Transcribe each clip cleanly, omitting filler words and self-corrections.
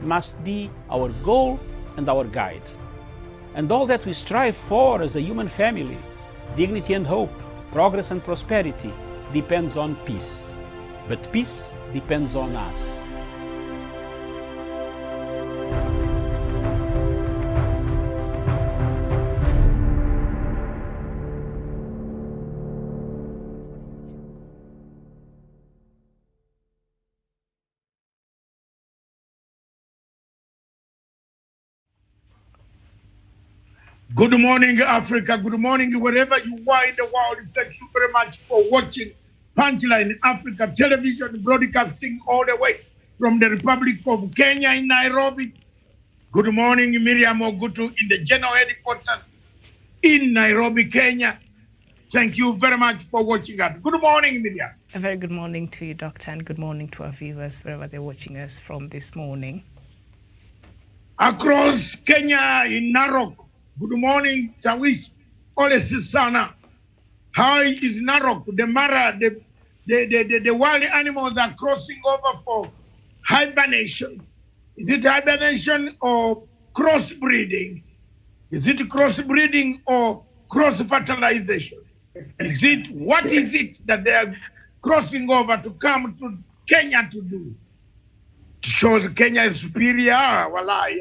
must be our goal and our guide. And all that we strive for as a human family, dignity and hope, progress and prosperity, depends on peace. But peace depends on us. Good morning, Africa. Good morning, wherever you are in the world. Thank you very much for watching Punchline Africa Television, broadcasting all the way from the Republic of Kenya in Nairobi. Good morning, Miriam Ogutu in the General Headquarters in Nairobi, Kenya. Thank you very much for watching us. Good morning, Miriam. A very good morning to you, Doctor, and good morning to our viewers wherever they're watching us from this morning. Across Kenya in Narok. Good morning, Tawish Olesisana. How is Narok? The Mara, the wild animals are crossing over for hibernation. Is it hibernation or crossbreeding? Is it crossbreeding or cross-fertilization? What is it that they are crossing over to come to Kenya to do? It shows Kenya is superior. Wallahi.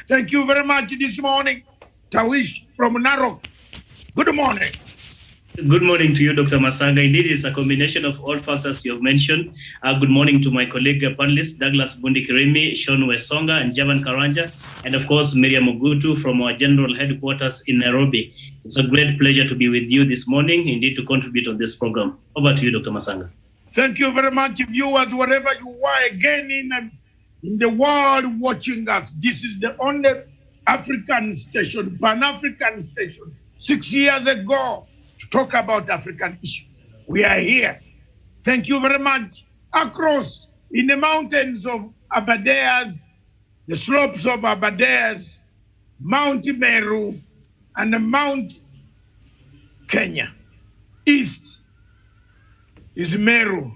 Thank you very much this morning. Tawish from Narok. Good morning. Good morning to you, Dr. Masanga. Indeed, it's a combination of all factors you have mentioned. Good morning to my colleague panelists, Douglas Bundikirimi, Sean Wesonga, and Javan Karanja, and of course, Miriam Ogutu from our general headquarters in Nairobi. It's a great pleasure to be with you this morning, indeed, to contribute on this program. Over to you, Dr. Masanga. Thank you very much, viewers, wherever you are, again in the world watching us. This is the only African station, Pan-African station, 6 years ago, to talk about African issues. We are here. Thank you very much. Across in the mountains of Aberdares, the slopes of Aberdares, Mount Meru, and the Mount Kenya. East is Meru.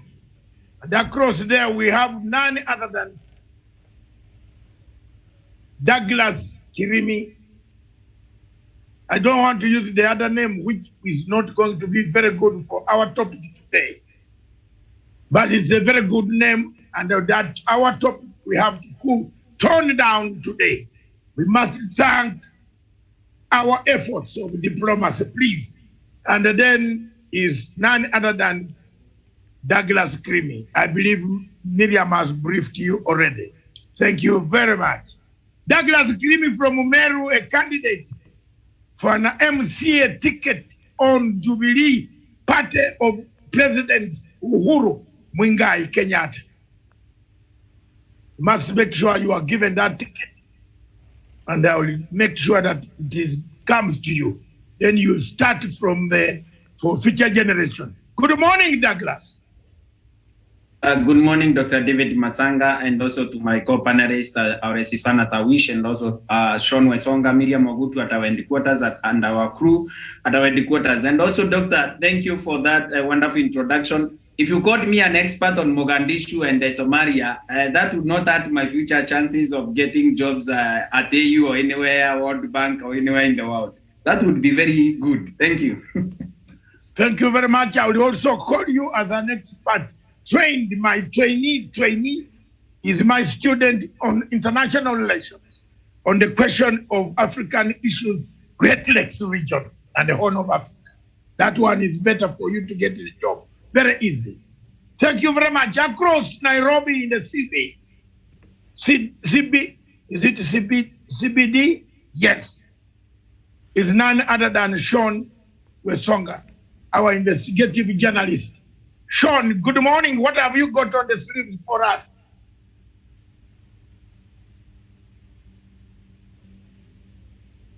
And across there we have none other than Douglas Kirimi. I don't want to use the other name, which is not going to be very good for our topic today. But it's a very good name, and that our topic we have to tone down today. We must thank our efforts of diplomacy, please. And then is none other than Douglas Kirimi. I believe Miriam has briefed you already. Thank you very much. Douglas Kirimi from Meru, a candidate for an MCA ticket on Jubilee Party of President Uhuru Muigai Kenyatta. You must make sure you are given that ticket, and I will make sure that it comes to you. Then you start from there for future generation. Good morning, Douglas. Good morning, Dr. David Matsanga, and also to my co-panelists, Oresisana Tawish, and also Sean Wesonga, Miriam Ogutu at our headquarters, and our crew at our headquarters. And also, Doctor, thank you for that wonderful introduction. If you called me an expert on Mogadishu and Somalia, that would not hurt my future chances of getting jobs at AU or anywhere, World Bank or anywhere in the world. That would be very good. Thank you. Thank you very much. I will also call you as an expert. My trainee is my student on international relations, on the question of African issues, Great Lakes region and the Horn of Africa. That one is better for you to get the job. Very easy. Thank you very much. Across Nairobi in the CBD, is it CBD? Yes. Is none other than Sean Wesonga, our investigative journalist. Sean, good morning. What have you got on the sleeves for us?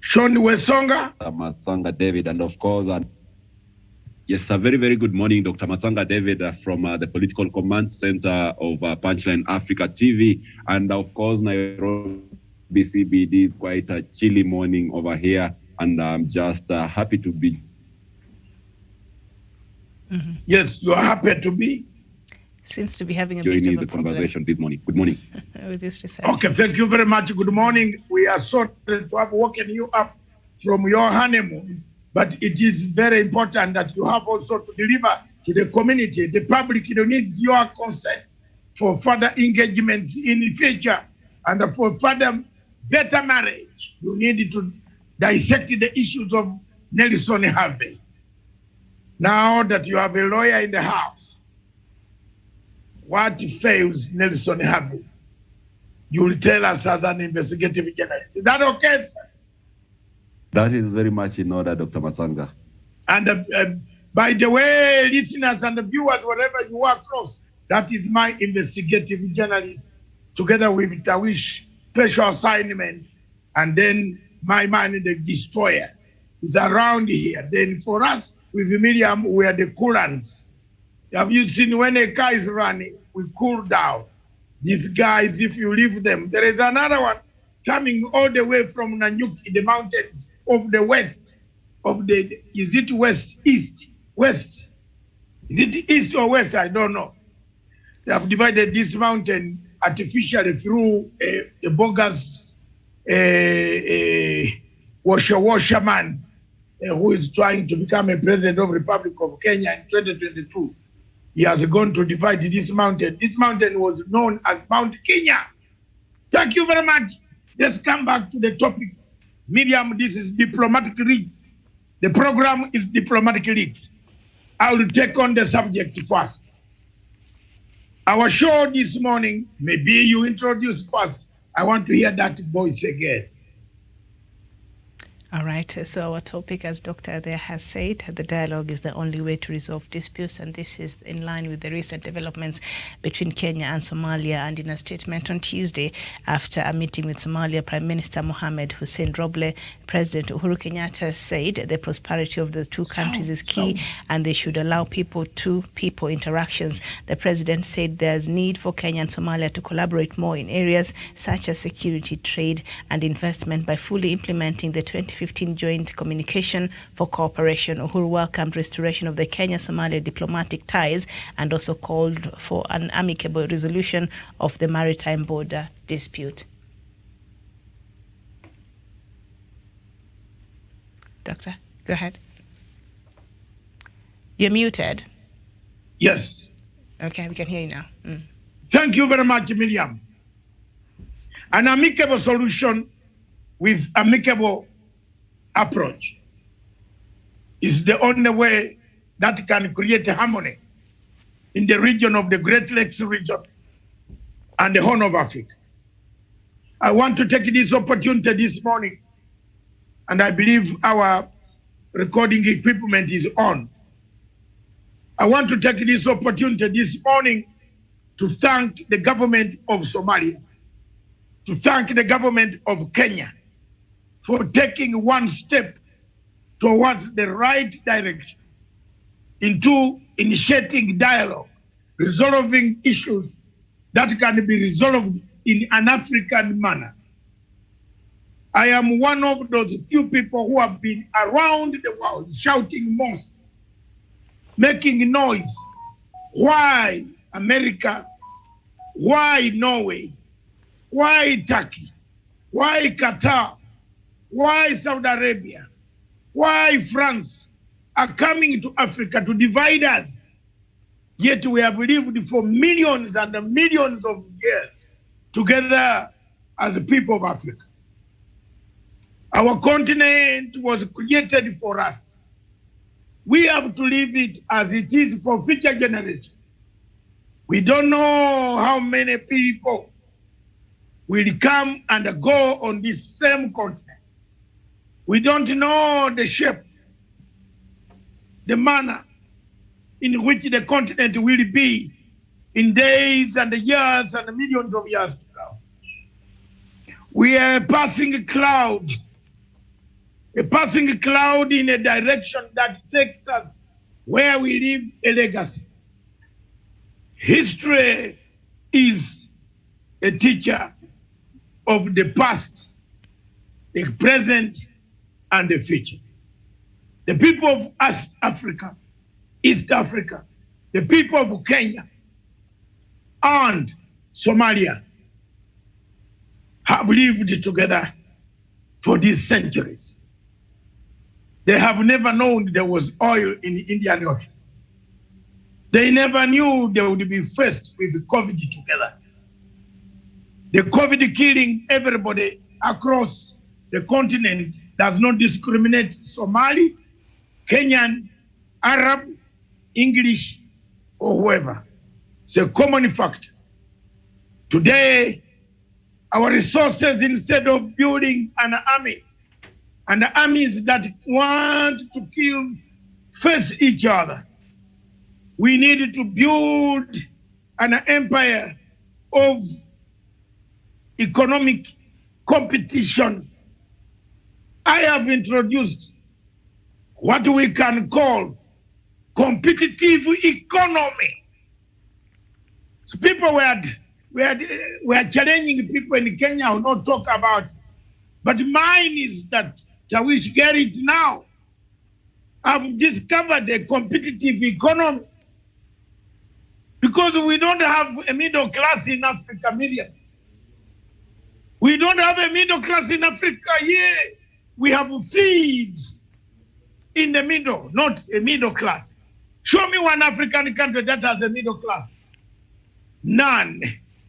Sean Wesonga. Matsanga David, and of course, yes, a very, very good morning, Dr. Matsanga David from the Political Command Center of Punchline Africa TV. And of course, Nairobi CBD is quite a chilly morning over here, and I'm just happy to be. Yes, you are happy to be. Seems to be having a bit joining of a the conversation this morning. Good morning. with this research. Okay, thank you very much. Good morning. We are sorry to have woken you up from your honeymoon, but it is very important that you have also to deliver to the community. The public needs your consent for further engagements in the future and for further better marriage. You need to dissect the issues of Nelson Harvey. Now that you have a lawyer in the house, what fails Nelson Harvey? You will tell us as an investigative journalist. Is that okay, sir? That is very much in order, Dr. Matsanga. And by the way, listeners and viewers, wherever you are across, that is my investigative journalist, together with Tawish, special assignment, and then my man, the destroyer, is around here. Then for us, with Miriam, we are the coolants. Have you seen when a car is running, we cool down. These guys, if you leave them, there is another one coming all the way from Nanyuki, the mountains of the west, of the, is it west, east, west? Is it east or west? I don't know. They have divided this mountain artificially through a bogus washer man who is trying to become a president of the Republic of Kenya in 2022. He has gone to divide this mountain. This mountain was known as Mount Kenya. Thank you very much. Let's come back to the topic. Miriam, this is diplomatic leaks. The program is diplomatic leaks. I will take on the subject first. Our show this morning, maybe you introduce first. I want to hear that voice again. All right, so our topic, as Dr. there has said, the dialogue is the only way to resolve disputes, and this is in line with the recent developments between Kenya and Somalia. And in a statement on Tuesday, after a meeting with Somalia Prime Minister Mohamed Hussein Roble, President Uhuru Kenyatta said the prosperity of the two countries is key and they should allow people-to-people interactions. The president said there's need for Kenya and Somalia to collaborate more in areas such as security, trade, and investment by fully implementing the 2015 Joint Communication for Cooperation. Uhuru welcomed restoration of the Kenya-Somalia diplomatic ties and also called for an amicable resolution of the maritime border dispute. Doctor, go ahead. You're muted. Yes. Okay, we can hear you now. Thank you very much, Miriam. An amicable solution with amicable approach is the only way that can create harmony in the region of the Great Lakes region and the Horn of Africa. I want to take this opportunity this morning, and I believe our recording equipment is on. I want to take this opportunity this morning to thank the government of Somalia, to thank the government of Kenya for taking one step towards the right direction into initiating dialogue, resolving issues that can be resolved in an African manner. I am one of those few people who have been around the world shouting most, making noise. Why America? Why Norway? Why Turkey? Why Qatar? Why Saudi Arabia? Why France are coming to Africa to divide us? Yet we have lived for millions and millions of years together as the people of Africa. Our continent was created for us. We have to leave it as it is for future generations. We don't know how many people will come and go on this same continent. We don't know the shape, the manner in which the continent will be in days and years and millions of years to come. We are a passing cloud in a direction that takes us where we leave a legacy. History is a teacher of the past, the present, and the future. The people of Africa, East Africa, the people of Kenya, and Somalia have lived together for these centuries. They have never known there was oil in the Indian Ocean. They never knew they would be faced with COVID together. The COVID killing everybody across the continent does not discriminate Somali, Kenyan, Arab, English, or whoever. It's a common factor. Today, our resources, instead of building an army, and the armies that want to kill, face each other, we need to build an empire of economic competition. I have introduced what we can call competitive economy. So people were challenging people in Kenya who not talk about it. But mine is that we should get it now. I've discovered a competitive economy because we don't have a middle class in Africa, Miriam. We don't have a middle class in Africa here. We have feeds in the middle, not a middle class. Show me one African country that has a middle class. None.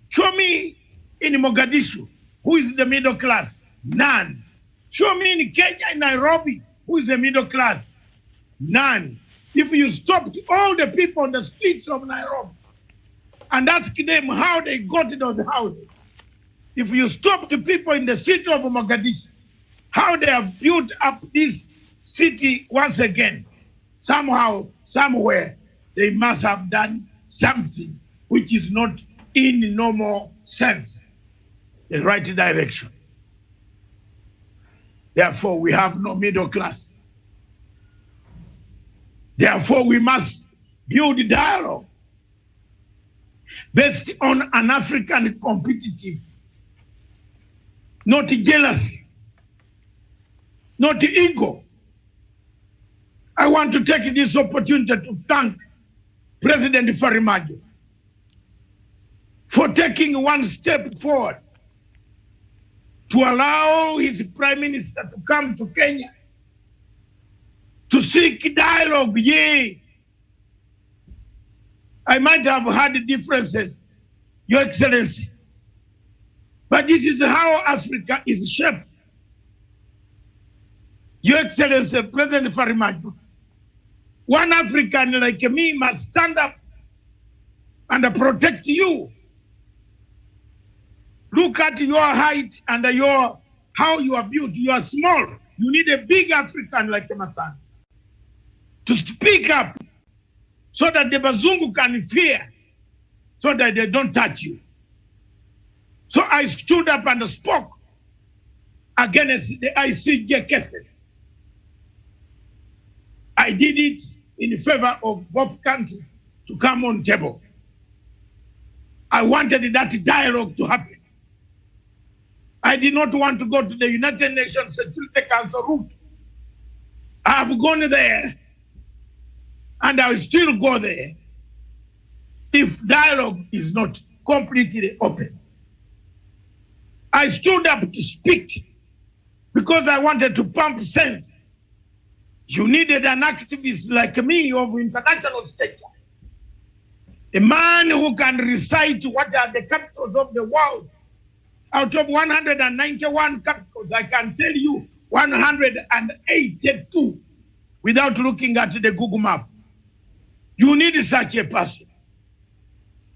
Show me in Mogadishu who is the middle class. None. Show me in Kenya, in Nairobi, who is the middle class. None. If you stopped all the people on the streets of Nairobi and asked them how they got those houses, if you stop the people in the city of Mogadishu, how they have built up this city once again, somehow, somewhere, they must have done something which is not in normal sense, the right direction. Therefore, we have no middle class. Therefore, we must build dialogue based on an African competitive, not jealousy, not ego. I want to take this opportunity to thank President Farimajo for taking one step forward to allow his Prime Minister to come to Kenya to seek dialogue. Yea, I might have had differences, Your Excellency, but this is how Africa is shaped. Your Excellency, President Farimajo, one African like me must stand up and protect you. Look at your height and how you are built. You are small. You need a big African like Matsan to speak up so that the Bazungu can fear, so that they don't touch you. So I stood up and spoke against the ICJ cases. I did it in favor of both countries to come on table. I wanted that dialogue to happen. I did not want to go to the United Nations Security Council route. I have gone there, and I will still go there if dialogue is not completely open. I stood up to speak because I wanted to pump sense. You needed an activist like me of international stature, a man who can recite what are the capitals of the world. Out of 191 capitals, I can tell you 182 without looking at the Google map. You need such a person.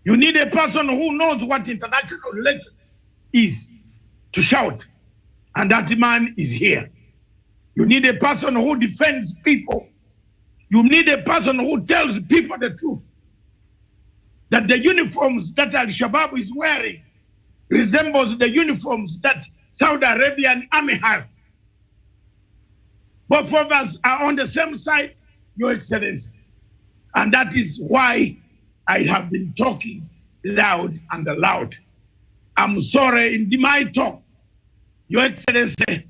You need a person who knows what international relations is to shout, and that man is here. You need a person who defends people. You need a person who tells people the truth, that the uniforms that Al-Shabaab is wearing resembles the uniforms that Saudi Arabian army has. Both of us are on the same side, Your Excellency. And that is why I have been talking loud and loud. I'm sorry in my talk, Your Excellency,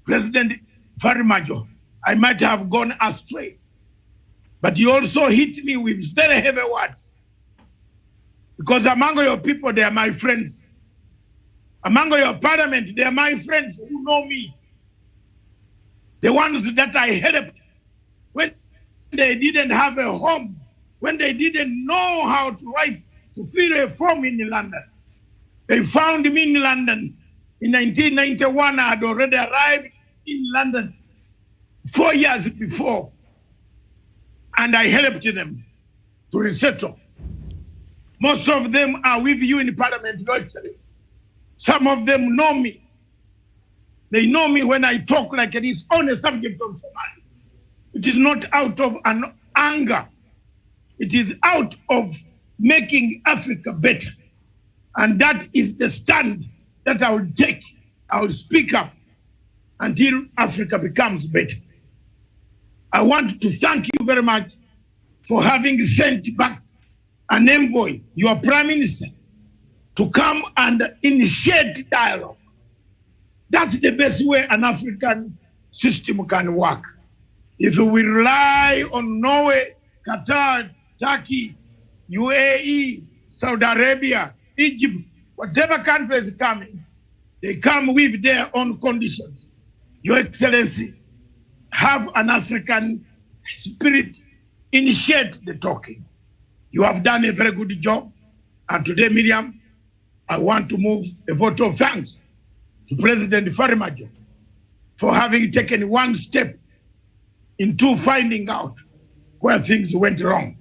President Farimajo, I might have gone astray, but you also hit me with very heavy words. Because among your people, they are my friends. Among your parliament, they are my friends who know me. The ones that I helped when they didn't have a home, when they didn't know how to write, to fill a form in London. They found me in London. In 1991, I had already arrived in London 4 years before, and I helped them to resettle. Most of them are with you in Parliament, Your Excellency. Some of them know me. They know me when I talk like it is on a subject of Somalia. It is not out of an anger. It is out of making Africa better. And that is the stand that I will take. I will speak up until Africa becomes better. I want to thank you very much for having sent back an envoy, your Prime Minister, to come and initiate dialogue. That's the best way an African system can work. If we rely on Norway, Qatar, Turkey, UAE, Saudi Arabia, Egypt, whatever country is coming, they come with their own conditions. Your Excellency, have an African spirit, initiate the talking. You have done a very good job. And today, Miriam, I want to move a vote of thanks to President Farmajo for having taken one step into finding out where things went wrong.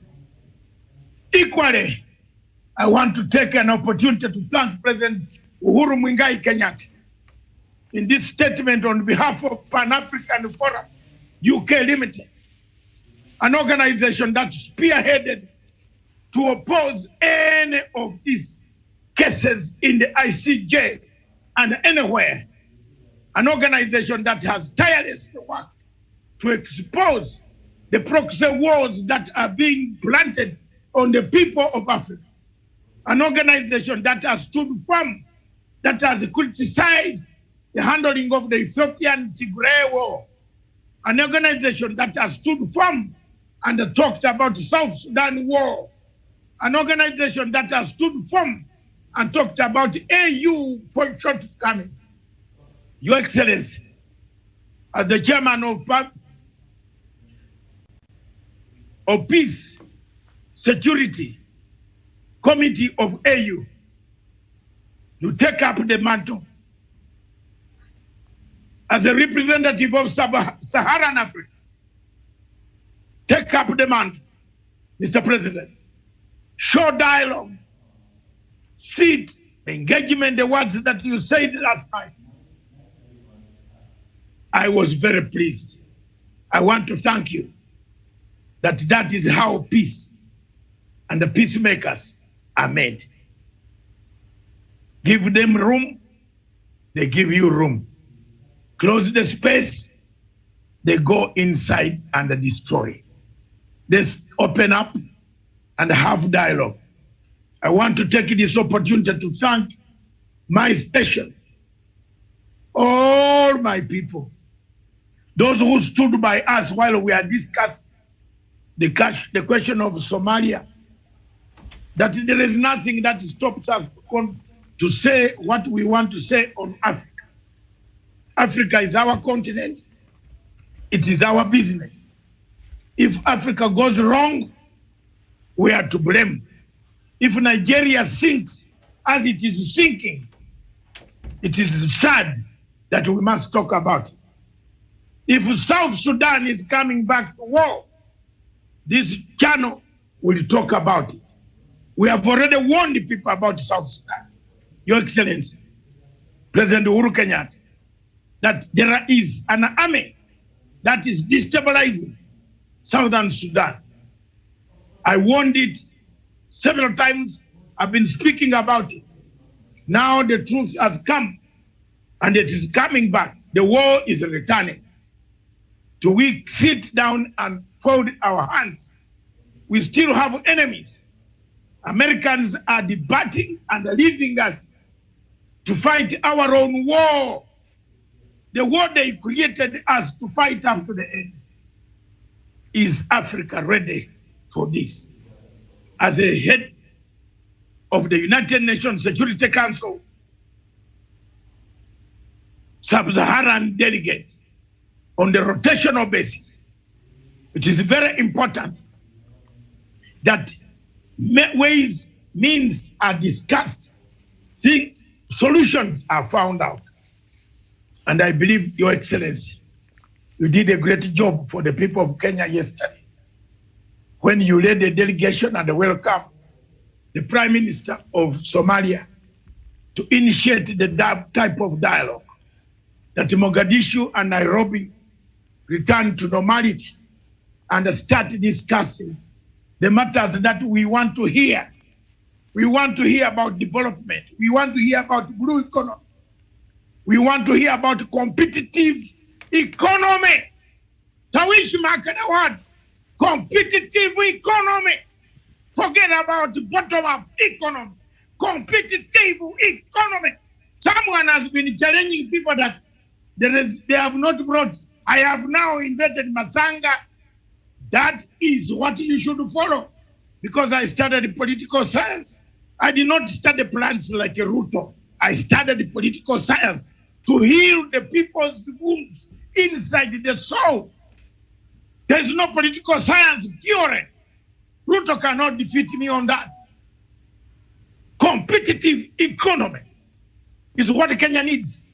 Equally, I want to take an opportunity to thank President Uhuru Muigai Kenyatta in this statement on behalf of Pan-African Forum, UK Limited, an organization that spearheaded to oppose any of these cases in the ICJ and anywhere, an organization that has tirelessly worked to expose the proxy wars that are being planted on the people of Africa, an organization that has stood firm, that has criticized the handling of the Ethiopian Tigray war, an organization that has stood firm and talked about the South Sudan war, an organization that has stood firm and talked about AU for shortcomings. Your Excellency, as the chairman of Peace, Security Committee of AU, you take up the mantle as a representative of Saharan Africa. Take up the mantle, Mr. President. Show dialogue. Seat, the engagement, the words that you said last night. I was very pleased. I want to thank you that is how peace and the peacemakers are made. Give them room, they give you room. Close the space, they go inside and destroy. They open up and have dialogue. I want to take this opportunity to thank my station, all my people, those who stood by us while we are discussing the question of Somalia, that there is nothing that stops us to say what we want to say on Africa. Africa is our continent. It is our business. If Africa goes wrong, we are to blame. If Nigeria sinks as it is sinking, it is sad that we must talk about it. If South Sudan is coming back to war, this channel will talk about it. We have already warned the people about South Sudan. Your Excellency, President Uhuru Kenyatta, that there is an army that is destabilizing Southern Sudan. I warned it several times. I've been speaking about it. Now the truth has come and it is coming back. The war is returning. Do we sit down and fold our hands? We still have enemies. Americans are debating and leaving us to fight our own war. The war they created us to fight up to the end. Is Africa ready for this? As a head of the United Nations Security Council Sub-Saharan delegate on the rotational basis. It is very important that means are discussed, solutions are found out. And I believe, Your Excellency, you did a great job for the people of Kenya yesterday when you led the delegation and welcome the Prime Minister of Somalia to initiate the type of dialogue that Mogadishu and Nairobi return to normality and start discussing the matters that we want to hear. We want to hear about development. We want to hear about blue economy. We want to hear about competitive economy. Tawish Makana word. Competitive economy. Forget about bottom-up economy. Competitive economy. Someone has been challenging people that they have not brought. I have now invented Matsanga. That is what you should follow. Because I studied political science. I did not study plants like a Ruto. I studied political science to heal the people's wounds inside the soul. There is no political science theory. Ruto cannot defeat me on that. Competitive economy is what Kenya needs.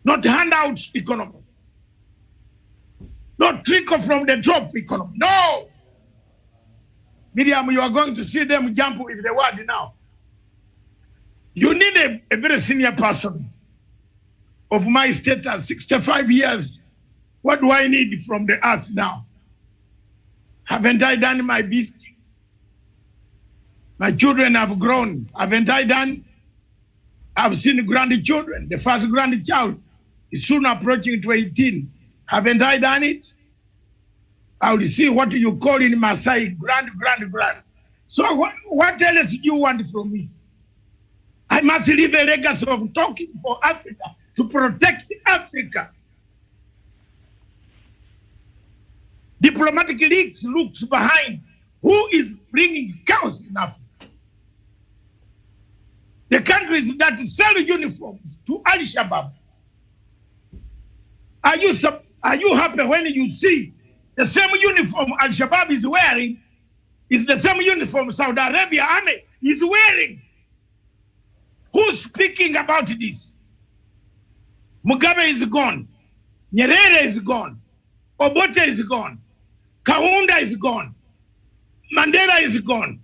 Not handouts economy. Not trickle from the top economy. No! Miriam, you are going to see them jump with the word now. You need a very senior person of my status, 65 years. What do I need from the earth now? Haven't I done my best? My children have grown. Haven't I done? I've seen grandchildren. The first grandchild is soon approaching to 18. Haven't I done it? I will see what you call in Maasai grand. So what else do you want from me? I must leave a legacy of talking for Africa, to protect Africa. Diplomatic leaks looks behind who is bringing chaos in Africa. The countries that sell uniforms to Al-Shabaab. Are you happy when you see the same uniform Al-Shabaab is wearing is the same uniform Saudi Arabia Army is wearing? Who's speaking about this? Mugabe is gone. Nyerere is gone. Obote is gone. Kaunda is gone. Mandela is gone.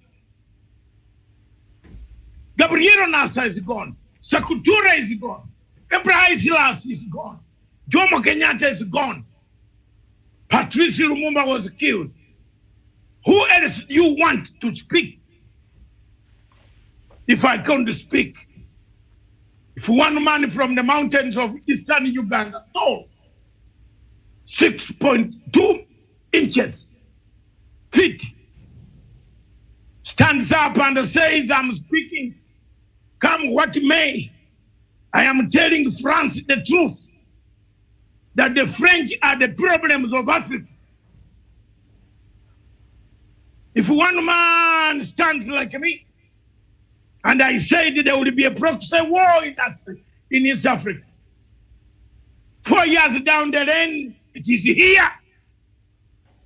Gabriel Nasa is gone. Sakutura is gone. Abraham Silas is gone. Jomo Kenyatta is gone. Patrice Lumumba was killed. Who else do you want to speak? If I can't speak. If one man from the mountains of eastern Uganda, tall, 6.2 inches, feet, stands up and says, I'm speaking, come what may, I am telling France the truth, that the French are the problems of Africa. If one man stands like me, and I said there will be a proxy war in East Africa, 4 years down the lane, it is here.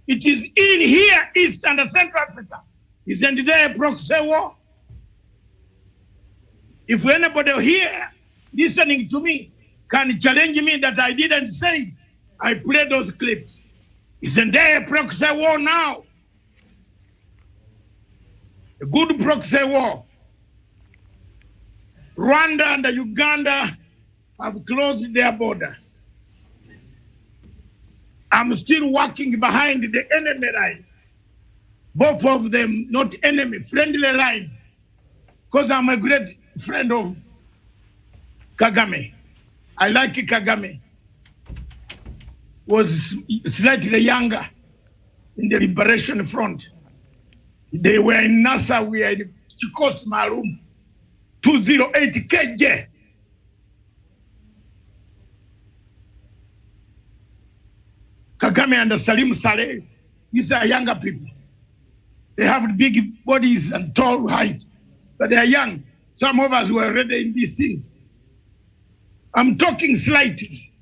It is in here, East and Central Africa. Isn't there a proxy war? If anybody here listening to me can challenge me that I didn't say, I play those clips. Isn't there a proxy war now? A good proxy war. Rwanda and Uganda have closed their border. I'm still working behind the enemy line. Both of them not enemy, friendly lines. Because I'm a great friend of Kagame. I like Kagame. Was slightly younger in the Liberation Front. They were in NASA, we are in Chikos Maroon, 208 KJ. Kagame and Salim Saleh, these are younger people. They have big bodies and tall height. but they are young. Some of us were already in these things. I'm talking slightly.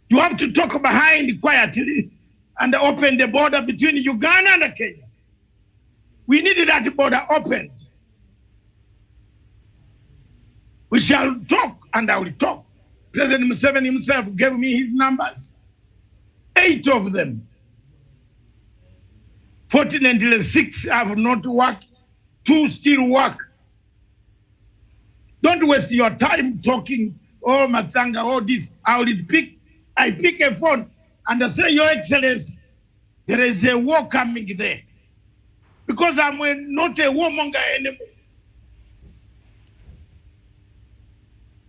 You have to talk behind quietly and open the border between Uganda and Kenya. We needed that border opened. We shall talk, and I will talk. President Museveni himself gave me his numbers. 8 of them. Fortunately, 6 have not worked. 2 still work. Don't waste your time talking, oh, Matsanga, oh, this. I pick a phone and I say, Your Excellency, there is a war coming there. Because I'm not a warmonger anymore.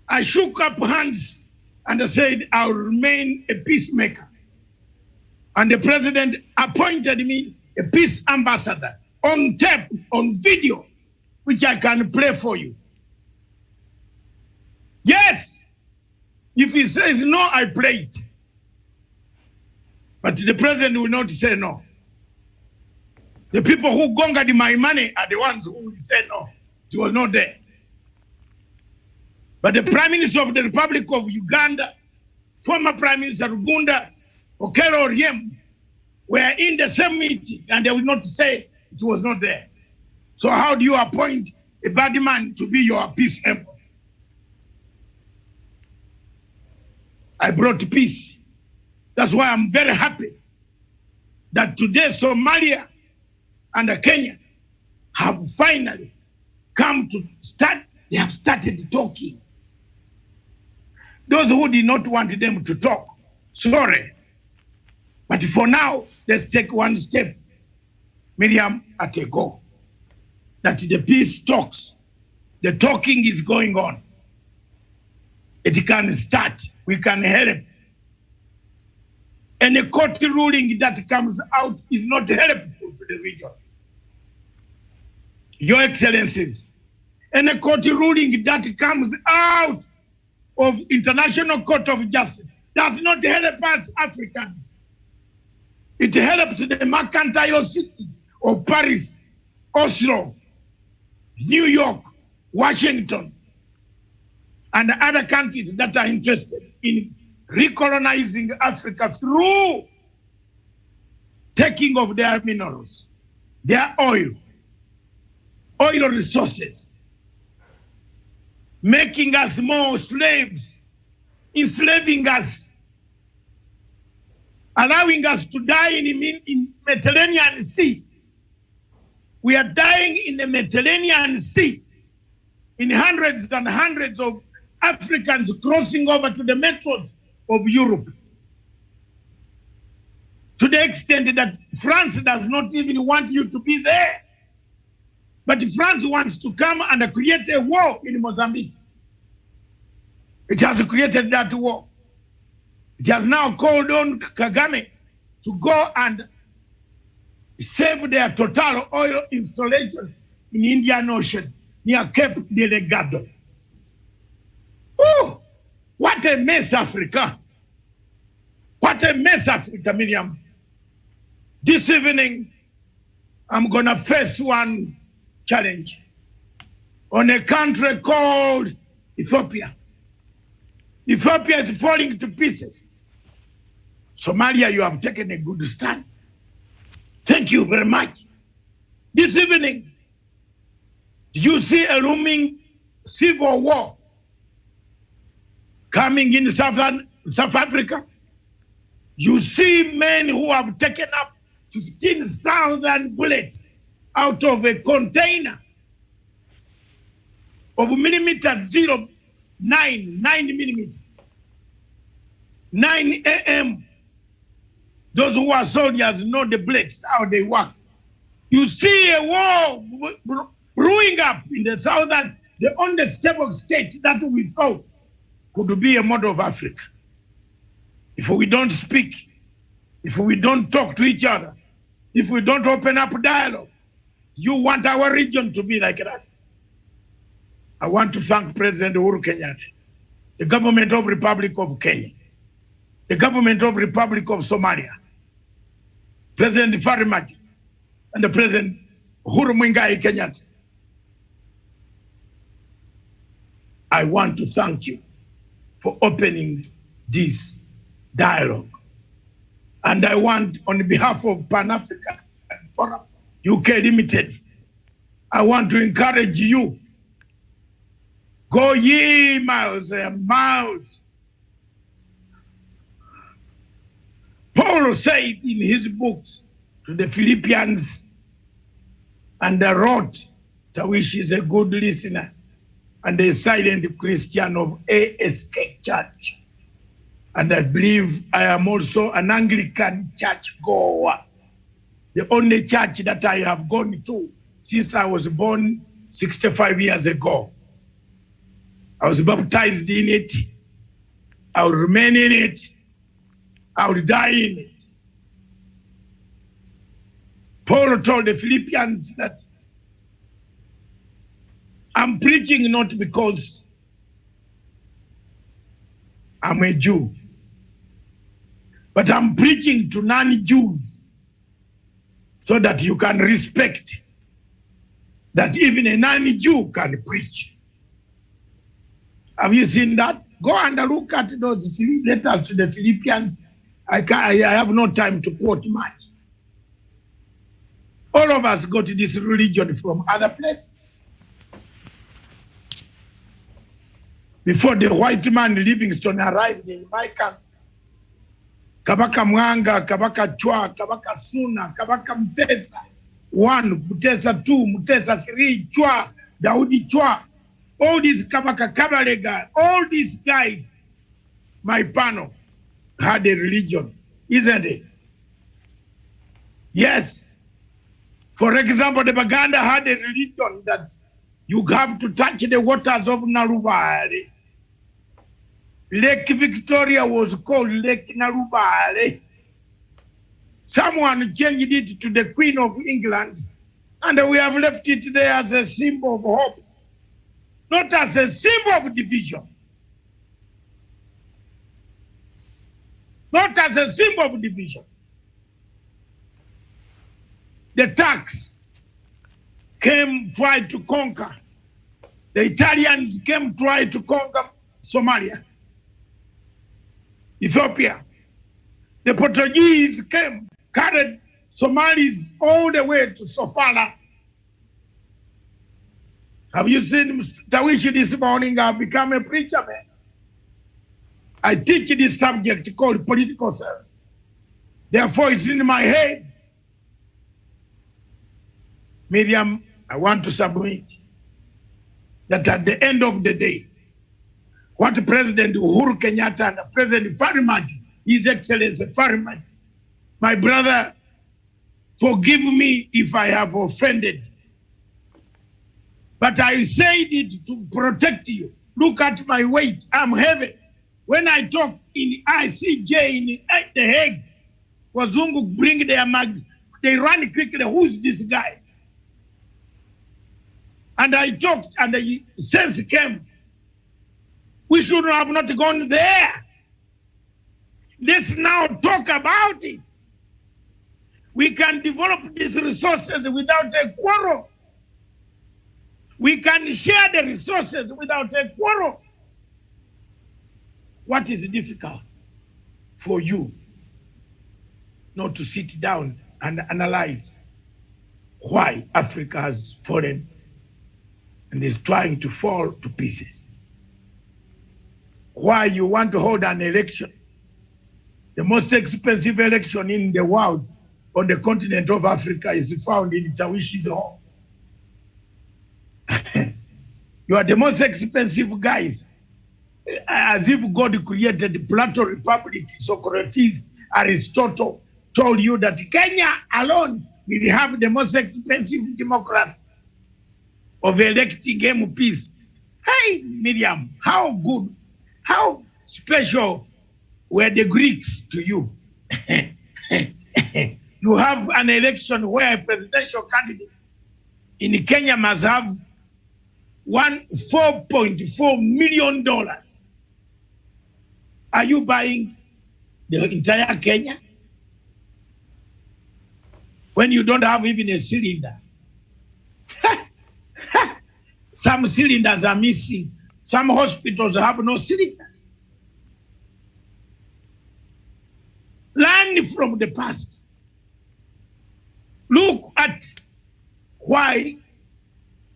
I shook up hands and I said, I'll remain a peacemaker. And the president appointed me a peace ambassador on tape, on video, which I can play for you. Yes, if he says no, I play it. But the president will not say no. The people who gongered my money are the ones who will say no. It was not there. But the Prime Minister of the Republic of Uganda, former Prime Minister Rugunda, Okello Oryem, were in the same meeting, and they will not say it was not there. So how do you appoint a bad man to be your peace emperor? I brought peace. That's why I'm very happy that today Somalia and Kenya have finally come to start. They have started talking. Those who did not want them to talk, sorry. But for now, let's take one step, Miriam, at a go. That the peace talks, the talking is going on. It can start, we can help. And a court ruling that comes out is not helpful to the region. Your Excellencies, and a court ruling that comes out of International Court of Justice does not help us Africans. It helps the mercantile cities of Paris, Oslo, New York, Washington, and other countries that are interested in recolonizing Africa through taking of their minerals, their oil resources, making us more slaves, enslaving us, allowing us to die in Mediterranean Sea. We are dying in the Mediterranean Sea, in hundreds and hundreds of Africans crossing over to the metros of Europe. To the extent that France does not even want you to be there. But France wants to come and create a war in Mozambique. It has created that war. It has now called on Kagame to go and save their total oil installation in Indian Ocean near Cape Delegado. Oh, what a mess, Africa. What a mess, Africa, Miriam. This evening, I'm going to face one challenge on a country called Ethiopia. Ethiopia is falling to pieces. Somalia, you have taken a good stand. Thank you very much. This evening, you see a looming civil war coming in South Africa. You see men who have taken up 15,000 bullets out of a container of .09 millimeter, 9 AM. Those who are soldiers know the bullets, how they work. You see a war brewing up in the southern, the only stable state that we thought could be a model of Africa. If we don't speak, if we don't talk to each other, if we don't open up dialogue, you want our region to be like that. I want to thank President Uhuru Kenyatta, the government of Republic of Kenya, the government of Republic of Somalia, President Farimaj, and the President Uhuru Muigai Kenyatta. I want to thank you for opening this dialogue. And I want, on behalf of Pan-African Forum, UK Limited, I want to encourage you, go ye miles and miles. Paul said in his books to the Philippians, and I wrote, Tawish is a good listener and a silent Christian of ASK Church. And I believe I am also an Anglican church goer. The only church that I have gone to since I was born 65 years ago. I was baptized in it. I will remain in it. I will die in it. Paul told the Philippians that I'm preaching not because I'm a Jew, but I'm preaching to non-Jews so that you can respect that even a non-Jew can preach. Have you seen that? Go and look at those letters to the Philippians. I have no time to quote much. All of us got this religion from other places. Before the white man Livingstone arrived in my camp, Kabaka Mwanga, Kabaka Chwa, Kabaka Suna, Kabaka Mutesa 1, Mutesa 2, Mutesa 3, Chwa, Daudi Chwa, all these Kabaka Kabalega, all these guys, my panel, had a religion, isn't it? Yes. For example, the Baganda had a religion that you have to touch the waters of Narubale. Lake Victoria was called Lake Narubale. Someone changed it to the Queen of England, and we have left it there as a symbol of hope, not as a symbol of division. Not as a symbol of division. The Turks came, tried to conquer. The Italians came, tried to conquer Somalia, Ethiopia. The Portuguese came, carried Somalis all the way to Sofala. Have you seen Tawishi this morning? I've become a preacher, man. I teach this subject called political science. Therefore, it's in my head. Miriam, I want to submit that at the end of the day, what President Uhuru Kenyatta and President Farimadi, His Excellency Farimadi, my brother, forgive me if I have offended. But I said it to protect you. Look at my weight, I'm heavy. When I talk in ICJ in The Hague, Wazungu bring their mag, they run quickly, who's this guy? And I talked and the sense came. We should have not gone there. Let's now talk about it. We can develop these resources without a quarrel. We can share the resources without a quarrel. What is difficult for you not to sit down and analyze why Africa has fallen and is trying to fall to pieces? Why you want to hold an election, the most expensive election in the world on the continent of Africa is found in Tawishi's home. You are the most expensive guys. As if God created Plato Republic, Socrates, Aristotle told you that Kenya alone will have the most expensive democracy of electing MPs. Hey, Miriam, how good, how special were the Greeks to you? You have an election where a presidential candidate in Kenya must have $4.4 million. Are you buying the entire Kenya? When you don't have even a cylinder. Some cylinders are missing Some hospitals have no cylinders. Learn from the past. Look at why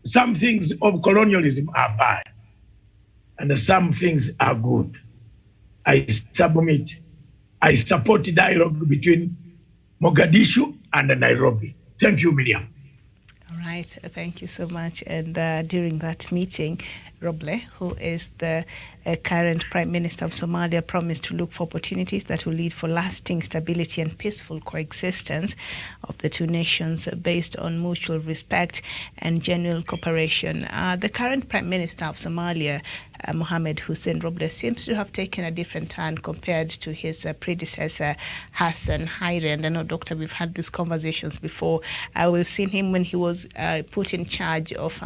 some things of colonialism are bad and some things are good. I submit. I support dialogue between Mogadishu and Nairobi. Thank you, Miriam. All right, thank you so much. And during that meeting, Roble, who is the current Prime Minister of Somalia, promised to look for opportunities that will lead for lasting stability and peaceful coexistence of the two nations based on mutual respect and genuine cooperation. The current Prime Minister of Somalia, Mohamed Hussein Roble, seems to have taken a different turn compared to his predecessor, Hassan Haire. And I know, Doctor, we've had these conversations before. We've seen him when he was put in charge of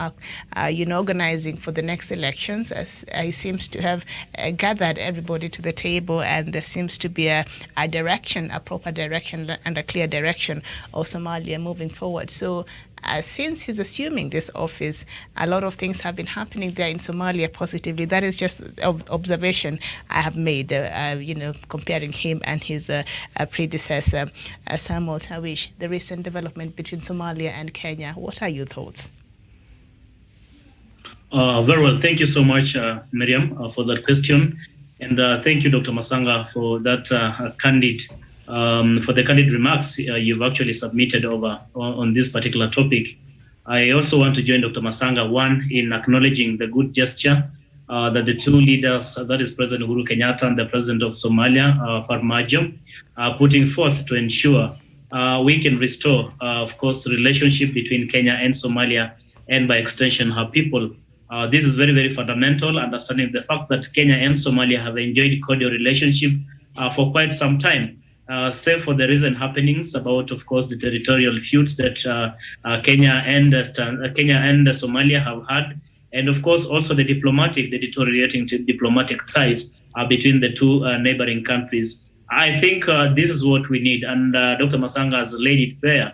organizing for the next elections. He seems to have gathered everybody to the table, and there seems to be a direction, a proper direction and a clear direction of Somalia moving forward. So since he's assuming this office, a lot of things have been happening there in Somalia positively. That is just observation I have made, comparing him and his predecessor, Samuel Tawish, the recent development between Somalia and Kenya. What are your thoughts? Very well. Thank you so much, Miriam, for that question. And thank you, Dr. Masanga, for that candid remarks you've actually submitted on this particular topic. I also want to join Dr. Masanga, one, in acknowledging the good gesture that the two leaders, that is President Uhuru Kenyatta and the President of Somalia, Farmajo, are putting forth to ensure we can restore, of course, relationship between Kenya and Somalia, and by extension, her people. This is very, very fundamental, understanding the fact that Kenya and Somalia have enjoyed cordial relationship for quite some time. Save for the recent happenings about, of course, the territorial feuds that Kenya and Somalia have had, and of course also the deteriorating diplomatic ties between the two neighboring countries. I think this is what we need, and Dr. Masanga has laid it bare,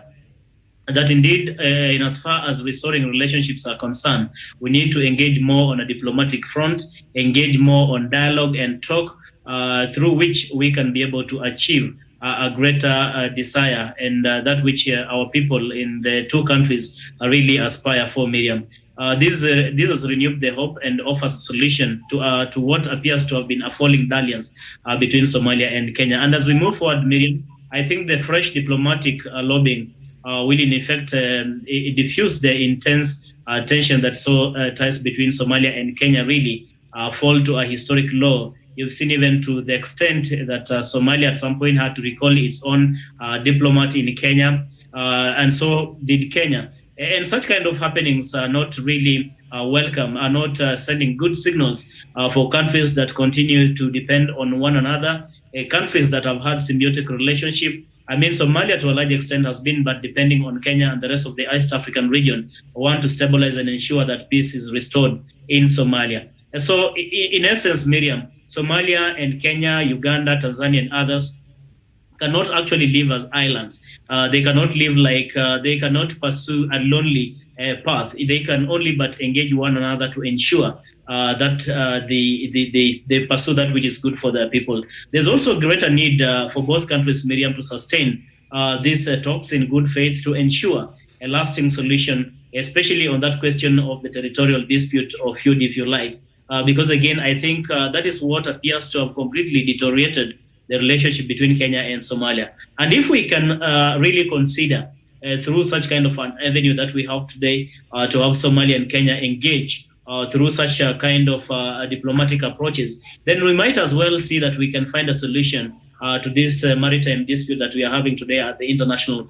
that indeed, in as far as restoring relationships are concerned, we need to engage more on a diplomatic front, engage more on dialogue and talk, through which we can be able to achieve a greater desire, and that which our people in the two countries really aspire for, Miriam. This has renewed the hope and offers a solution to what appears to have been a falling dalliance between Somalia and Kenya. And as we move forward, Miriam, I think the fresh diplomatic lobbying will in effect diffuse the intense tension that saw ties between Somalia and Kenya really fall to a historic low. You've seen even to the extent that Somalia at some point had to recall its own diplomat in Kenya, and so did Kenya. And such kind of happenings are not really welcome, are not sending good signals for countries that continue to depend on one another, countries that have had symbiotic relationship. I mean, Somalia to a large extent has been but depending on Kenya and the rest of the East African region want to stabilize and ensure that peace is restored in Somalia. And so in essence, Miriam, Somalia and Kenya, Uganda, Tanzania, and others cannot actually live as islands. They cannot live like, they cannot pursue a lonely path. They can only but engage one another to ensure that they pursue that which is good for their people. There's also greater need for both countries, Miriam, to sustain these talks in good faith to ensure a lasting solution, especially on that question of the territorial dispute or feud, if you like. Because again, I think that is what appears to have completely deteriorated the relationship between Kenya and Somalia. And if we can really consider through such kind of an avenue that we have today to have Somalia and Kenya engage through such a kind of diplomatic approaches, then we might as well see that we can find a solution to this maritime dispute that we are having today at the International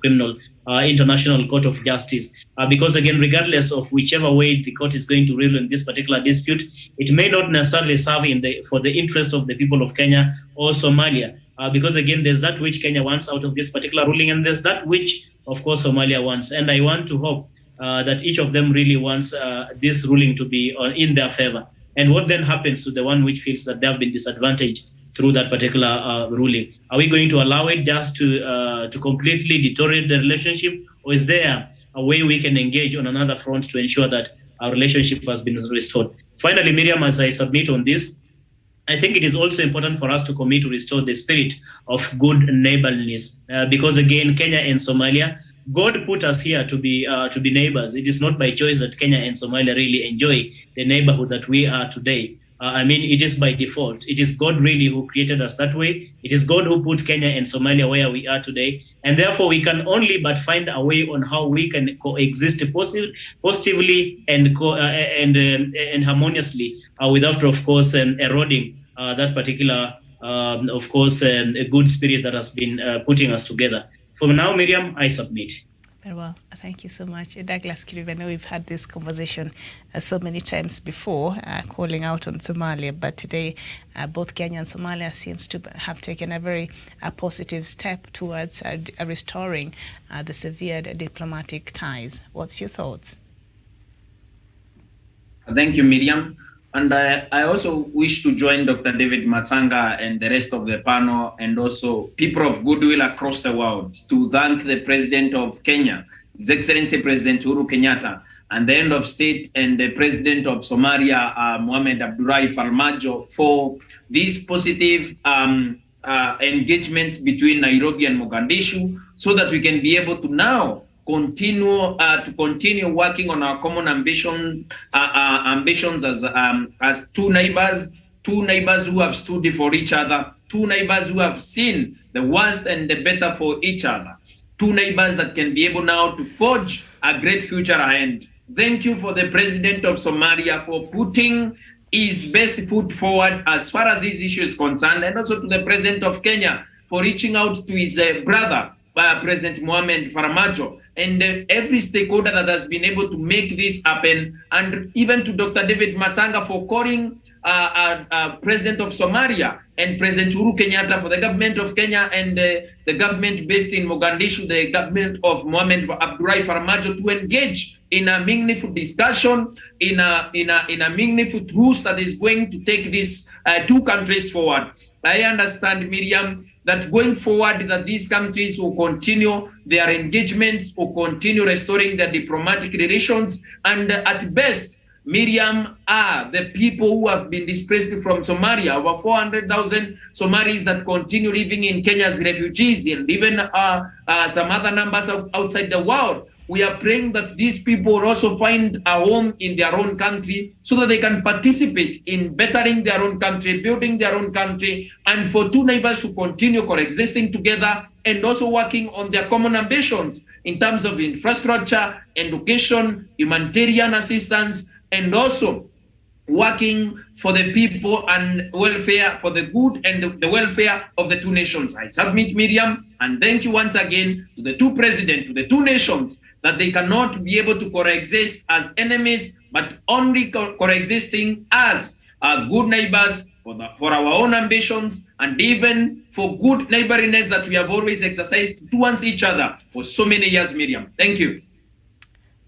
Court of Justice. Because again, regardless of whichever way the court is going to rule in this particular dispute, it may not necessarily serve for the interest of the people of Kenya or Somalia. Because again, there's that which Kenya wants out of this particular ruling, and there's that which, of course, Somalia wants. And I want to hope that each of them really wants this ruling to be in their favor. And what then happens to the one which feels that they have been disadvantaged through that particular ruling? Are we going to allow it just to completely deteriorate the relationship, or is there a way we can engage on another front to ensure that our relationship has been restored. Finally, Miriam, as I submit on this, I think it is also important for us to commit to restore the spirit of good neighborliness, because again, Kenya and Somalia, God put us here to be neighbors. It is not by choice that Kenya and Somalia really enjoy the neighborhood that we are today. I mean, it is by default. It is God really who created us that way. It is God who put Kenya and Somalia where we are today. And therefore, we can only but find a way on how we can coexist positively and harmoniously without, of course, eroding that particular, of course, a good spirit that has been putting us together. For now, Miriam, I submit. Very well. Thank you so much. Douglas Kiribe, I know we've had this conversation so many times before, calling out on Somalia, but today both Kenya and Somalia seems to have taken a very positive step towards restoring the severed diplomatic ties. What's your thoughts? Thank you, Miriam. And I also wish to join Dr. David Matsanga and the rest of the panel, and also people of goodwill across the world, to thank the President of Kenya, His Excellency President Uhuru Kenyatta, and the Head of State and the President of Somalia, Mohamed Abdullahi Farmajo, for this positive engagement between Nairobi and Mogadishu, so that we can be able to now continue working on our common ambitions as two neighbors who have stood for each other, two neighbors who have seen the worst and the better for each other, two neighbors that can be able now to forge a great future ahead. Thank you for the President of Somalia for putting his best foot forward as far as this issue is concerned, and also to the President of Kenya for reaching out to his brother, President Mohamed Farmajo, and every stakeholder that has been able to make this happen, and even to Dr. David Matsanga for calling President of Somalia and President Uhuru Kenyatta, for the government of Kenya and the government based in Mogadishu, the government of Mohamed Abdullahi Farmajo, to engage in a meaningful discussion, in a meaningful truce that is going to take these two countries forward. I understand, Miriam, that going forward, that these countries will continue their engagements, will continue restoring their diplomatic relations, and at best, Miriam, are the people who have been displaced from Somalia, over 400,000 Somalis that continue living in Kenya as refugees, and even some other numbers outside the world. We are praying that these people will also find a home in their own country, so that they can participate in bettering their own country, building their own country, and for two neighbors to continue coexisting together and also working on their common ambitions in terms of infrastructure, education, humanitarian assistance, and also working for the people and welfare, for the good and the welfare of the two nations. I submit, Miriam, and thank you once again to the two presidents, to the two nations, that they cannot be able to coexist as enemies, but only coexisting as good neighbors for our own ambitions, and even for good neighborliness that we have always exercised towards each other for so many years, Miriam. Thank you.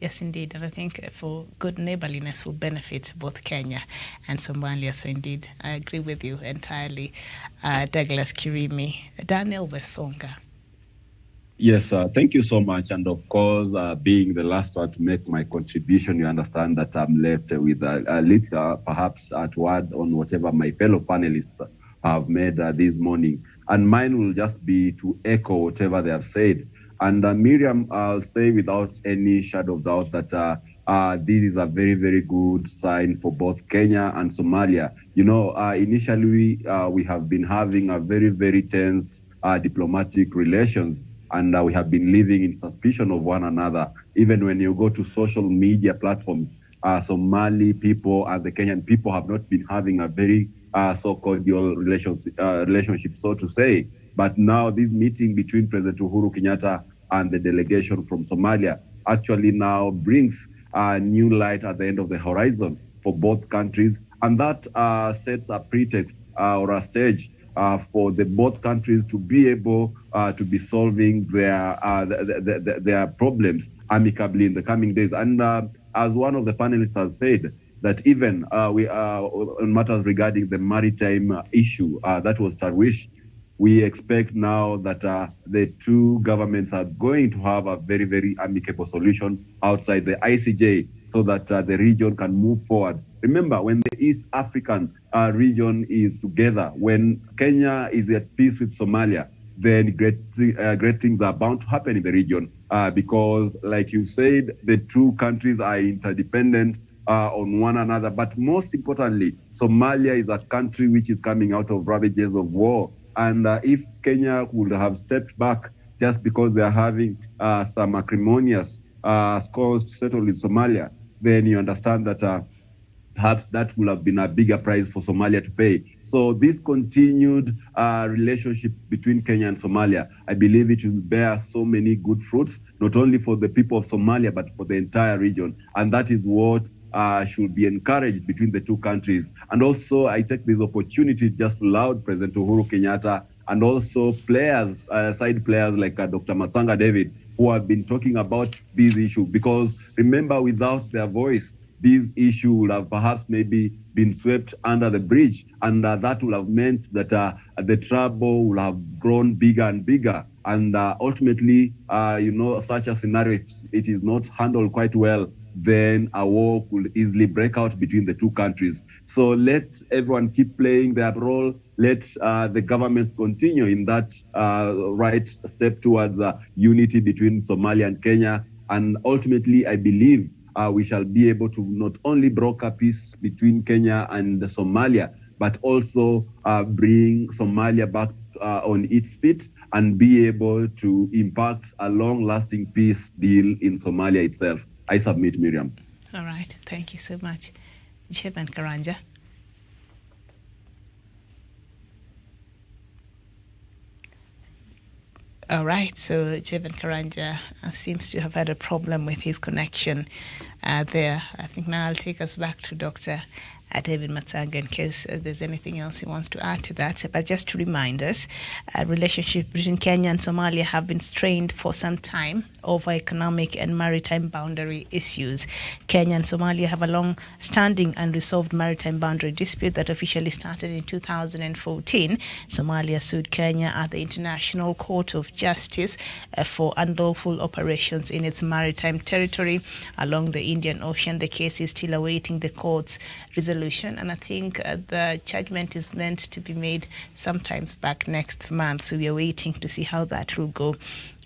Yes, indeed. And I think for good neighborliness will benefit both Kenya and Somalia. So indeed, I agree with you entirely, Douglas Kirimi. Daniel Wesonga. Yes, thank you so much. And of course, being the last one to make my contribution, you understand that I'm left with a little, perhaps, to add on whatever my fellow panelists have made this morning. And mine will just be to echo whatever they have said. And Miriam, I'll say without any shadow of doubt that this is a very, very good sign for both Kenya and Somalia. You know, initially, we have been having a very, very tense diplomatic relations, and we have been living in suspicion of one another. Even when you go to social media platforms, Somali people and the Kenyan people have not been having a very so-cordial relationship, so to say. But now this meeting between President Uhuru Kenyatta and the delegation from Somalia actually now brings a new light at the end of the horizon for both countries. And that sets a pretext or a stage for the both countries to be able to be solving their problems amicably in the coming days. And as one of the panelists has said, that even we on matters regarding the maritime issue that was Tarwish, we expect now that the two governments are going to have a very, very amicable solution outside the ICJ so that the region can move forward. Remember, when the East African region is together, when Kenya is at peace with Somalia, then great things are bound to happen in the region because, like you said, the two countries are interdependent on one another. But most importantly, Somalia is a country which is coming out of ravages of war. And if Kenya would have stepped back just because they are having some acrimonious scores to settle in Somalia, then you understand that perhaps that would have been a bigger price for Somalia to pay. So this continued relationship between Kenya and Somalia, I believe it will bear so many good fruits, not only for the people of Somalia, but for the entire region. And that is what should be encouraged between the two countries. And also, I take this opportunity just to laud President Uhuru Kenyatta and also players, side players like Dr. Matsanga David, who have been talking about this issue. Because remember, without their voice, this issue would have perhaps maybe been swept under the bridge, and that would have meant that the trouble would have grown bigger and bigger. And ultimately, such a scenario, if it is not handled quite well, then a war could easily break out between the two countries. So let everyone keep playing their role. Let the governments continue in that right step towards unity between Somalia and Kenya. And ultimately, I believe we shall be able to not only broker peace between Kenya and Somalia, but also bring Somalia back on its feet and be able to impact a long-lasting peace deal in Somalia itself. I submit, Miriam. All right. Thank you so much. Chairman Karanja. All right, so Chairman Karanja seems to have had a problem with his connection there. I think now I'll take us back to Dr. David Matsanga in case there's anything else he wants to add to that. But just to remind us, relationship between Kenya and Somalia have been strained for some time over economic and maritime boundary issues. Kenya and Somalia have a long-standing unresolved maritime boundary dispute that officially started in 2014. Somalia sued Kenya at the International Court of Justice for unlawful operations in its maritime territory along the Indian Ocean. The case is still awaiting the court's resolution, and I think the judgment is meant to be made sometimes back next month, so we are waiting to see how that will go.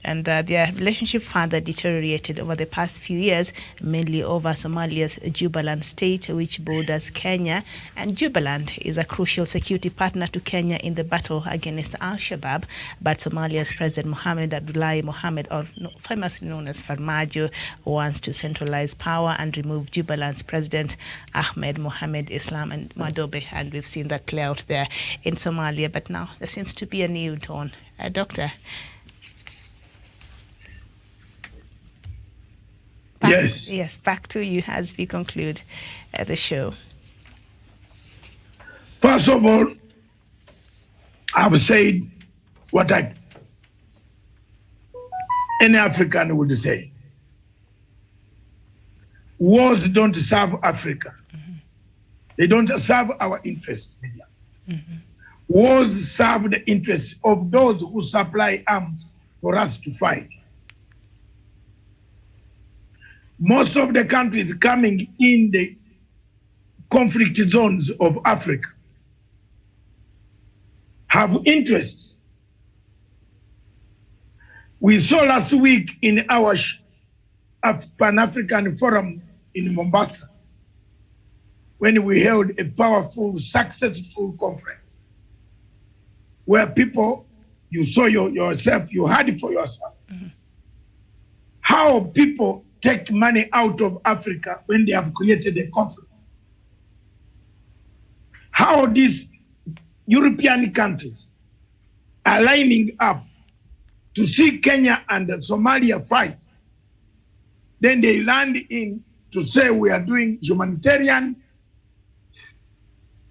And their relationship further deteriorated over the past few years, mainly over Somalia's Jubaland state, which borders Kenya. And Jubaland is a crucial security partner to Kenya in the battle against Al-Shabaab. But Somalia's President Mohamed Abdullahi Mohamed, or famously known as Farmajo, wants to centralize power and remove Jubaland's President Ahmed Mohamed Islam and Madobe. And we've seen that play out there in Somalia. But now there seems to be a new dawn. Doctor? Yes, back to you as we conclude the show. First of all, I've said what any African would say. Wars don't serve Africa. Mm-hmm. They don't serve our interests. Mm-hmm. Wars serve the interests of those who supply arms for us to fight. Most of the countries coming in the conflict zones of Africa have interests. We saw last week in our Pan-African Forum in Mombasa, when we held a powerful, successful conference, where people, you saw yourself, you heard it for yourself, mm-hmm. how people take money out of Africa when they have created a conflict. How these European countries are lining up to see Kenya and Somalia fight. Then they land in to say we are doing humanitarian,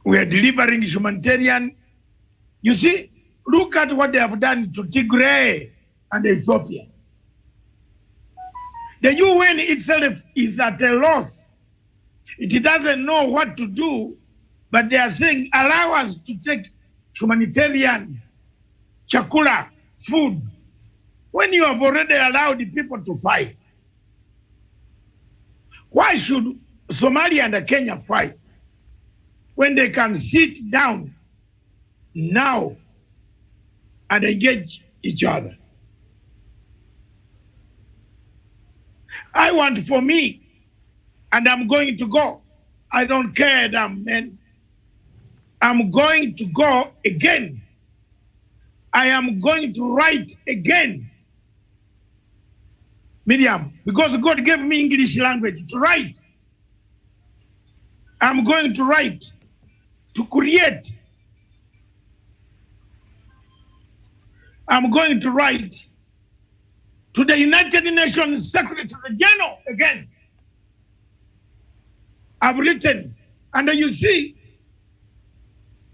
we are delivering humanitarian. You see, look at what they have done to Tigray and Ethiopia. The UN itself is at a loss. It doesn't know what to do, but they are saying, allow us to take humanitarian chakula, food, when you have already allowed the people to fight? Why should Somalia and Kenya fight when they can sit down now and engage each other? I want for me, and I'm going to go. I don't care, damn man. I'm going to go again. I am going to write again. Miriam, because God gave me English language to write. I'm going to write, to create. I'm going to write to the United Nations Secretary General again. I've written, and you see,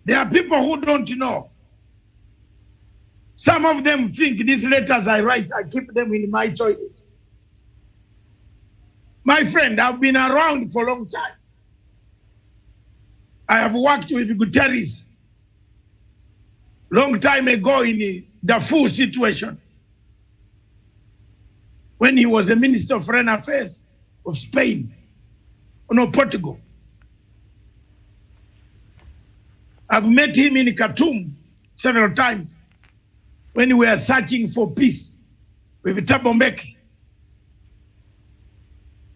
there are people who don't know. Some of them think these letters I write, I keep them in my toilet. My friend, I've been around for a long time. I have worked with Guterres long time ago in the Darfur situation, when he was a Minister of Foreign Affairs of Spain, no, Portugal. I've met him in Khartoum several times when we were searching for peace with Thabo Mbeki.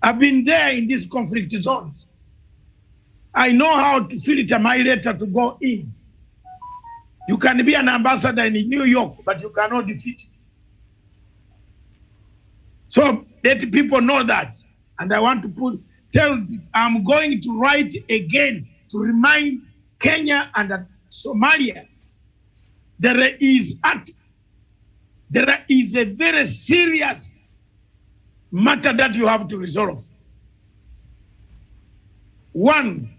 I've been there in these conflict zones. I know how to filter my letter to go in. You can be an ambassador in New York, but you cannot defeat it. So let people know that. And I want to I'm going to write again to remind Kenya and Somalia there is a very serious matter that you have to resolve. One,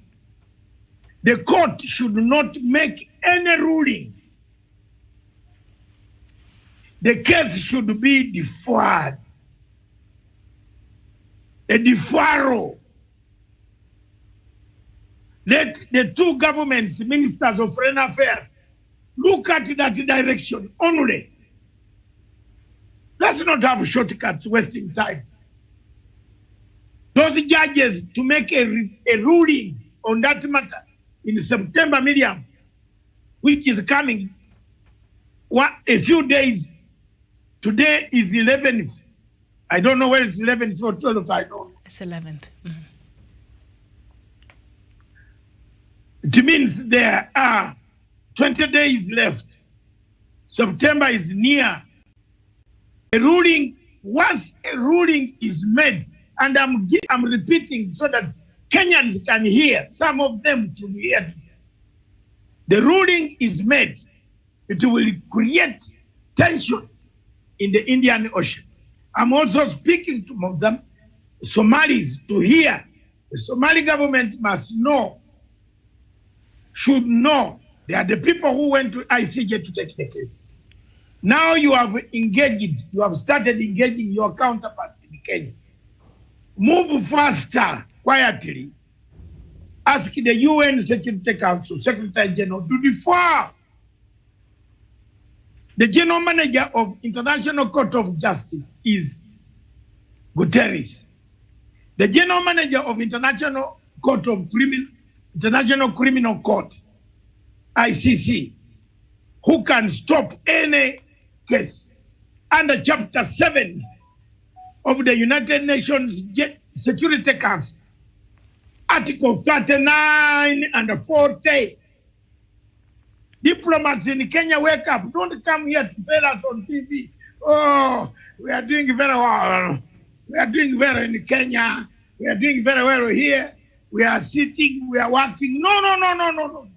the court should not make any ruling. The case should be deferred. A deferral. Let the two governments, ministers of foreign affairs, look at that direction only. Let's not have shortcuts wasting time. Those judges to make a ruling on that matter in September, Miriam, which is coming a few days. Today is 11th. I don't know where it's 11th or 12th, I don't know. It's 11th. Mm-hmm. It means there are 20 days left. September is near. Once a ruling is made, and I'm repeating so that Kenyans can hear, some of them should hear this. The ruling is made, it will create tension in the Indian Ocean. I'm also speaking to Somalis to hear. The Somali government must know, should know, they are the people who went to ICJ to take the case. Now you have engaged, you have started engaging your counterparts in Kenya. Move faster, quietly. Ask the UN Security Council, Secretary General, to defer. The General Manager of International Court of Justice is Guterres. The General Manager of International Criminal Court, ICC, who can stop any case under Chapter 7 of the United Nations Security Council, Article 39 and 40. Diplomats in Kenya, wake up. Don't come here to tell us on TV, oh, we are doing very well. We are doing very well in Kenya. We are doing very well here. We are sitting, we are working. No.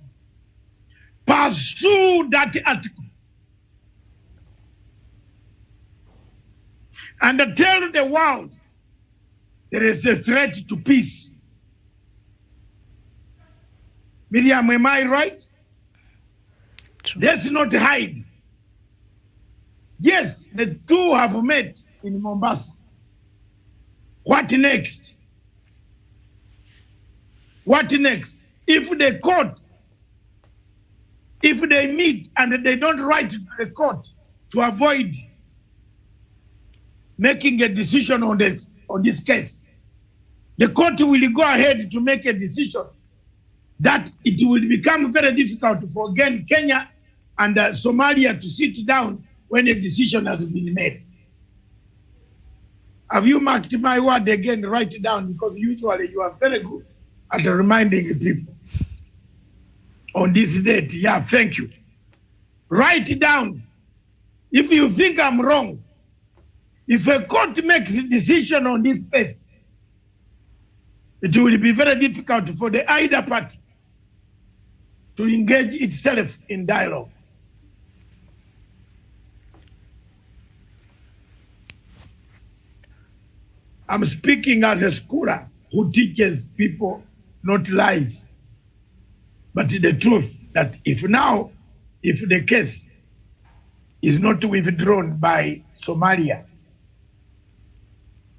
Pursue that article. And tell the world there is a threat to peace. Miriam, am I right? True. Let's not hide. Yes, the two have met in Mombasa. What next? What next? If the court If they meet and they don't write to the court to avoid making a decision on this case, the court will go ahead to make a decision that it will become very difficult for again Kenya and Somalia to sit down when a decision has been made. Have you marked my word again? Write it down, because usually you are very good at reminding people on this date. Yeah, thank you. Write it down. If you think I'm wrong, if a court makes a decision on this case, it will be very difficult for the either party to engage itself in dialogue. I'm speaking as a scholar who teaches people not lies, but the truth, that if the case is not withdrawn by Somalia,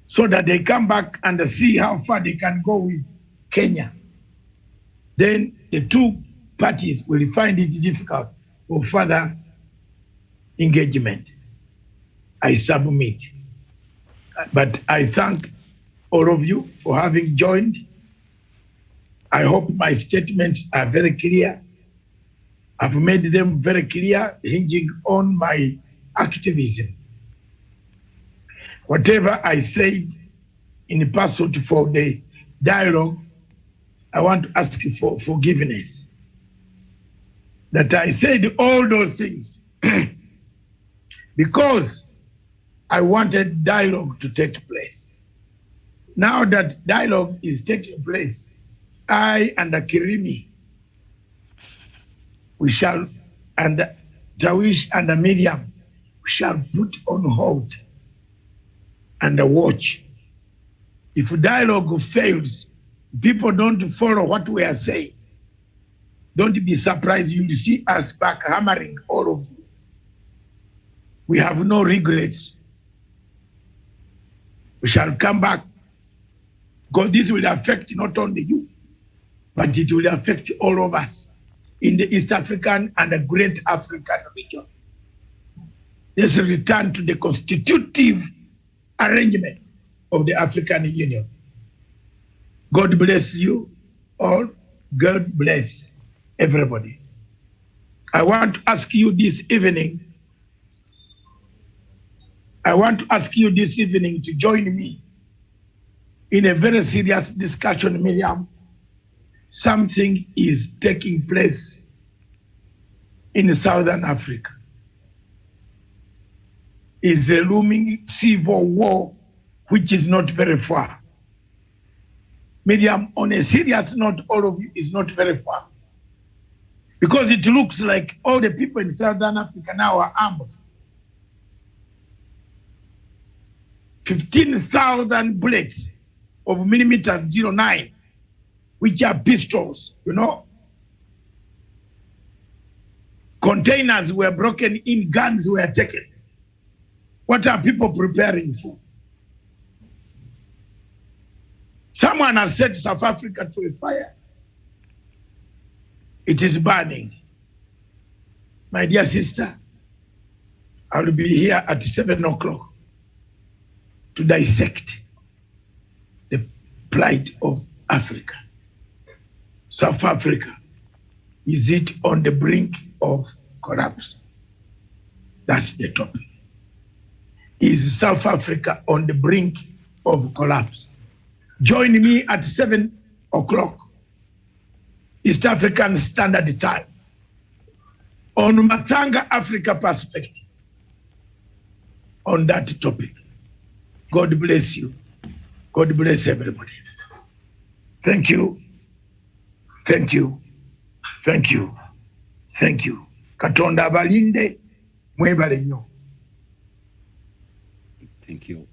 so that they come back and see how far they can go with Kenya, then the two parties will find it difficult for further engagement. I submit. But I thank all of you for having joined. I hope my statements are very clear. I've made them very clear, hinging on my activism. Whatever I said in pursuit for the dialogue, I want to ask you for forgiveness. That I said all those things because I wanted dialogue to take place. Now that dialogue is taking place, I and Kirimi, we shall, and Tawish and Miriam, we shall put on hold and watch. If dialogue fails, people don't follow what we are saying, don't be surprised. You'll see us back hammering all of you. We have no regrets. We shall come back, because this will affect not only you, but it will affect all of us in the East African and the Great African region. Let's return to the constitutive arrangement of the African Union. God bless you all. God bless everybody. I want to ask you this evening, to join me in a very serious discussion, Miriam. Something is taking place in Southern Africa. Is a looming civil war which is not very far. Miriam, on a serious note, all of you is not very far. Because it looks like all the people in Southern Africa now are armed. 15,000 bullets of millimeter 09, which are pistols, you know. Containers were broken in, guns were taken. What are people preparing for? Someone has set South Africa to a fire. It is burning. My dear sister, I will be here at 7 o'clock to dissect the plight of Africa. South Africa, is it on the brink of collapse? That's the topic. Is South Africa on the brink of collapse? Join me at 7 o'clock East African Standard Time on Matanga Africa Perspective on that topic. God bless you. God bless everybody. Thank you. Thank you. Thank you. Thank you. Katonda abalinde, mwebale nnyo. Thank you.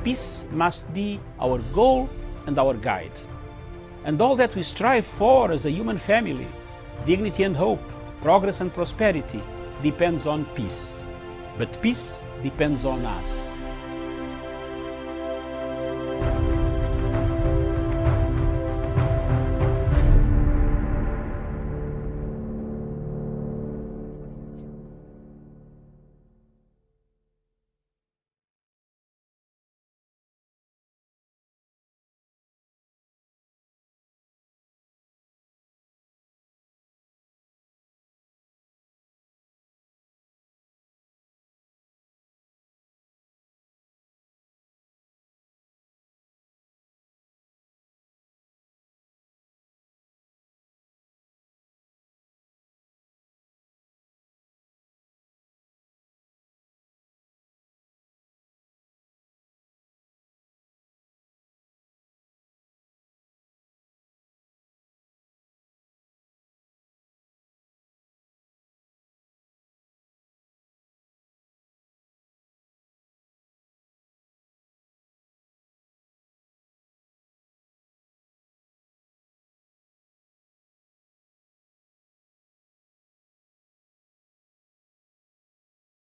peace must be our goal and our guide. And all that we strive for as a human family, dignity and hope, progress and prosperity, depends on peace. But peace depends on us.